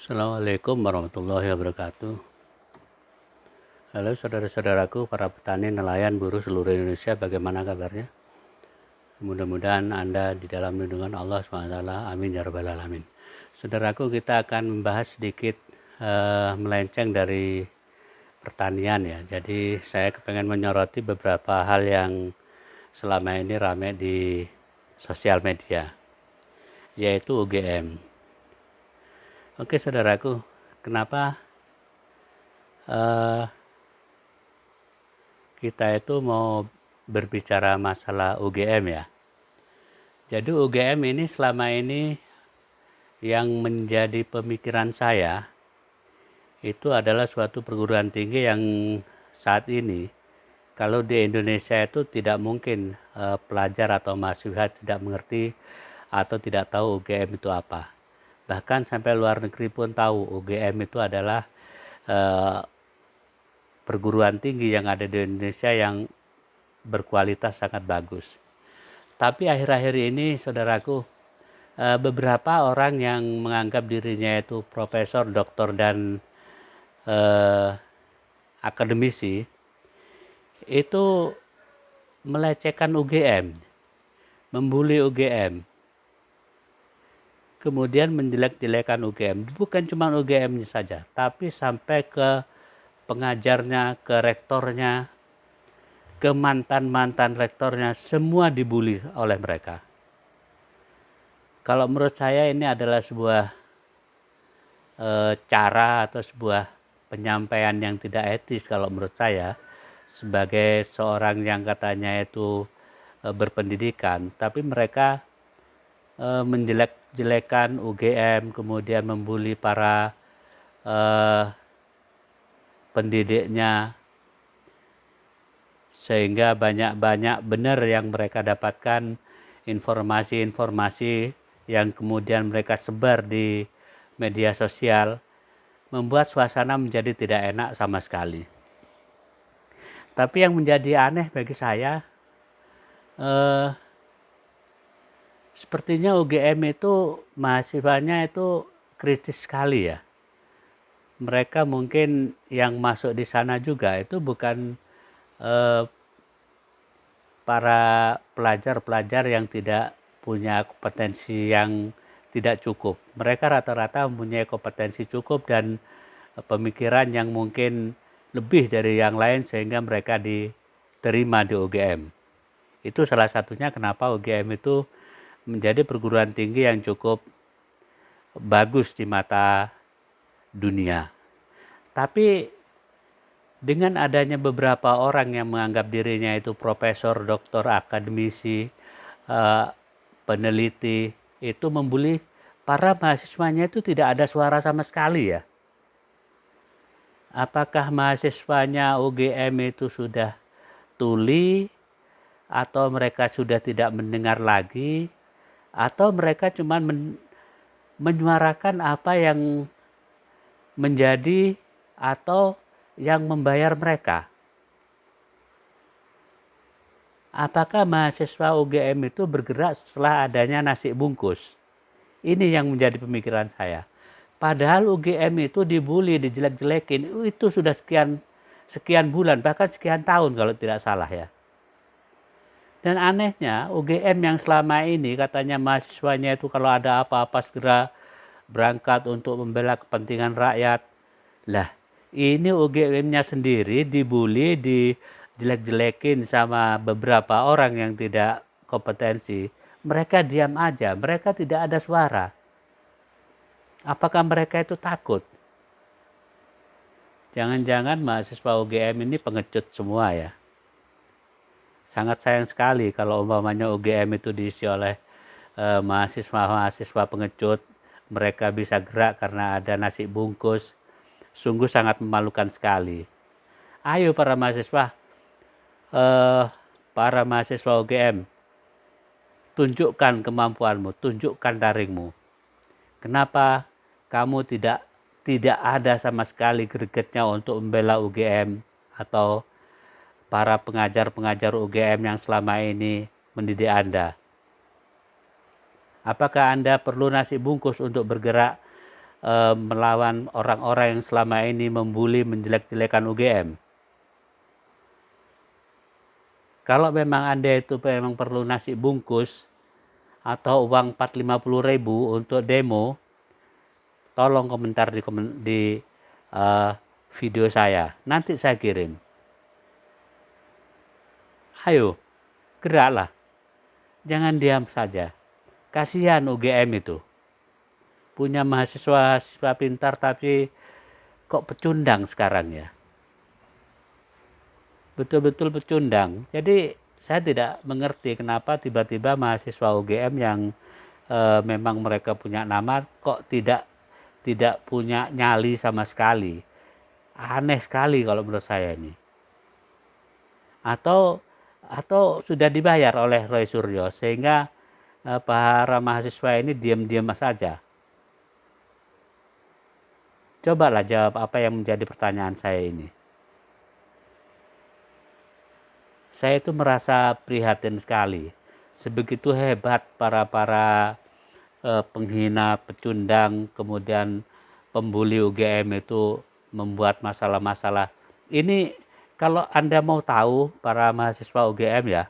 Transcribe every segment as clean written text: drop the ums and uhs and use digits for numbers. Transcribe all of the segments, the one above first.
Assalamualaikum warahmatullahi wabarakatuh. Halo saudara-saudaraku, para petani, nelayan, buruh seluruh Indonesia, bagaimana kabarnya? Mudah-mudahan Anda di dalam lindungan Allah SWT. Amin ya rabbal alamin. Saudaraku, kita akan membahas sedikit melenceng dari pertanian ya. Jadi saya kepengen menyoroti beberapa hal yang selama ini ramai di sosial media, yaitu UGM. Oke saudaraku, kenapa kita itu mau berbicara masalah UGM ya? Jadi UGM ini selama ini yang menjadi pemikiran saya itu adalah suatu perguruan tinggi yang saat ini kalau di Indonesia itu tidak mungkin pelajar atau mahasiswa tidak mengerti atau tidak tahu UGM itu apa. Bahkan sampai luar negeri pun tahu UGM itu adalah perguruan tinggi yang ada di Indonesia yang berkualitas sangat bagus. Tapi akhir-akhir ini saudaraku, beberapa orang yang menganggap dirinya itu profesor, doktor, dan akademisi itu melecehkan UGM, membuli UGM, kemudian menjelek-jelekan UGM. Bukan cuma UGM-nya saja, tapi sampai ke pengajarnya, ke rektornya, ke mantan-mantan rektornya, semua dibully oleh mereka. Kalau menurut saya ini adalah sebuah cara atau sebuah penyampaian yang tidak etis kalau menurut saya, sebagai seorang yang katanya itu berpendidikan, tapi mereka menjelek-jelekan UGM, kemudian membuli para pendidiknya, sehingga banyak-banyak benar yang mereka dapatkan informasi-informasi yang kemudian mereka sebar di media sosial, membuat suasana menjadi tidak enak sama sekali. Tapi yang menjadi aneh bagi saya, sepertinya UGM itu mahasiswanya itu kritis sekali ya. Mereka mungkin yang masuk di sana juga itu bukan para pelajar-pelajar yang tidak punya kompetensi yang tidak cukup. Mereka rata-rata mempunyai kompetensi cukup dan pemikiran yang mungkin lebih dari yang lain sehingga mereka diterima di UGM. Itu salah satunya kenapa UGM itu menjadi perguruan tinggi yang cukup bagus di mata dunia. Tapi dengan adanya beberapa orang yang menganggap dirinya itu profesor, doktor, akademisi, peneliti, itu membuli para mahasiswanya itu tidak ada suara sama sekali ya. Apakah mahasiswanya UGM itu sudah tuli, atau mereka sudah tidak mendengar lagi, atau mereka cuma menyuarakan apa yang menjadi atau yang membayar mereka? Apakah mahasiswa UGM itu bergerak setelah adanya nasi bungkus? Ini yang menjadi pemikiran saya. Padahal UGM itu dibully, dijelek-jelekin, itu sudah sekian bulan, bahkan sekian tahun kalau tidak salah ya. Dan anehnya UGM yang selama ini katanya mahasiswanya itu kalau ada apa-apa segera berangkat untuk membela kepentingan rakyat. Lah, ini UGM-nya sendiri dibully, dijelek-jelekin sama beberapa orang yang tidak kompetensi. Mereka diam aja, mereka tidak ada suara. Apakah mereka itu takut? Jangan-jangan mahasiswa UGM ini pengecut semua ya. Sangat sayang sekali kalau umpamanya UGM itu diisi oleh mahasiswa-mahasiswa pengecut. Mereka bisa gerak karena ada nasi bungkus. Sungguh sangat memalukan sekali. Ayo para mahasiswa UGM, tunjukkan kemampuanmu, tunjukkan taringmu. Kenapa kamu tidak ada sama sekali gregetnya untuk membela UGM atau para pengajar-pengajar UGM yang selama ini mendidik Anda? Apakah Anda perlu nasi bungkus untuk bergerak melawan orang-orang yang selama ini membuli, menjelek-jelekan UGM. Kalau memang Anda itu memang perlu nasi bungkus atau uang 450.000 untuk demo, tolong komentar di video saya. Nanti saya kirim. Ayo, geraklah. Jangan diam saja. Kasihan UGM itu. Punya mahasiswa pintar tapi kok pecundang sekarang ya. Betul-betul pecundang. Jadi saya tidak mengerti kenapa tiba-tiba mahasiswa UGM yang memang mereka punya nama kok tidak punya nyali sama sekali. Aneh sekali kalau menurut saya ini. Atau sudah dibayar oleh Roy Suryo sehingga para mahasiswa ini diam-diam saja. Cobalah jawab apa yang menjadi pertanyaan saya ini. Saya itu merasa prihatin sekali. Sebegitu hebat para penghina, pecundang, kemudian pembuli UGM itu membuat masalah-masalah. Ini kalau Anda mau tahu para mahasiswa UGM ya,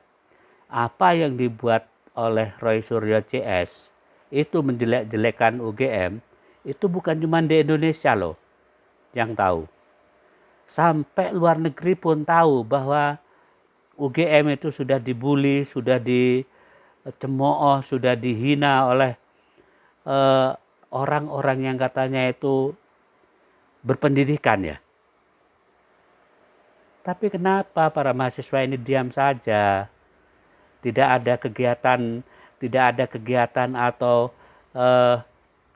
apa yang dibuat oleh Roy Suryo CS itu menjelek-jelekan UGM, itu bukan cuma di Indonesia loh yang tahu. Sampai luar negeri pun tahu bahwa UGM itu sudah dibully, sudah dicemooh, sudah dihina oleh orang-orang yang katanya itu berpendidikan ya. Tapi kenapa para mahasiswa ini diam saja? Tidak ada kegiatan atau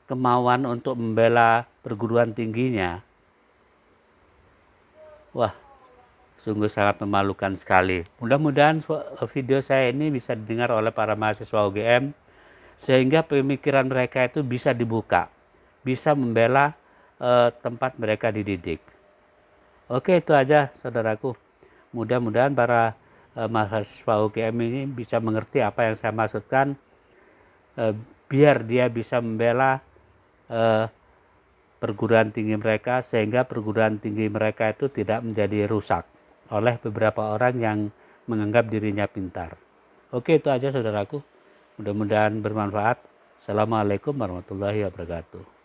kemauan untuk membela perguruan tingginya. Wah, sungguh sangat memalukan sekali. Mudah-mudahan video saya ini bisa didengar oleh para mahasiswa UGM sehingga pemikiran mereka itu bisa dibuka, bisa membela tempat mereka dididik. Oke, itu aja saudaraku. Mudah-mudahan para mahasiswa UGM ini bisa mengerti apa yang saya maksudkan, biar dia bisa membela perguruan tinggi mereka sehingga perguruan tinggi mereka itu tidak menjadi rusak oleh beberapa orang yang menganggap dirinya pintar. Oke, itu aja saudaraku. Mudah-mudahan bermanfaat. Assalamualaikum warahmatullahi wabarakatuh.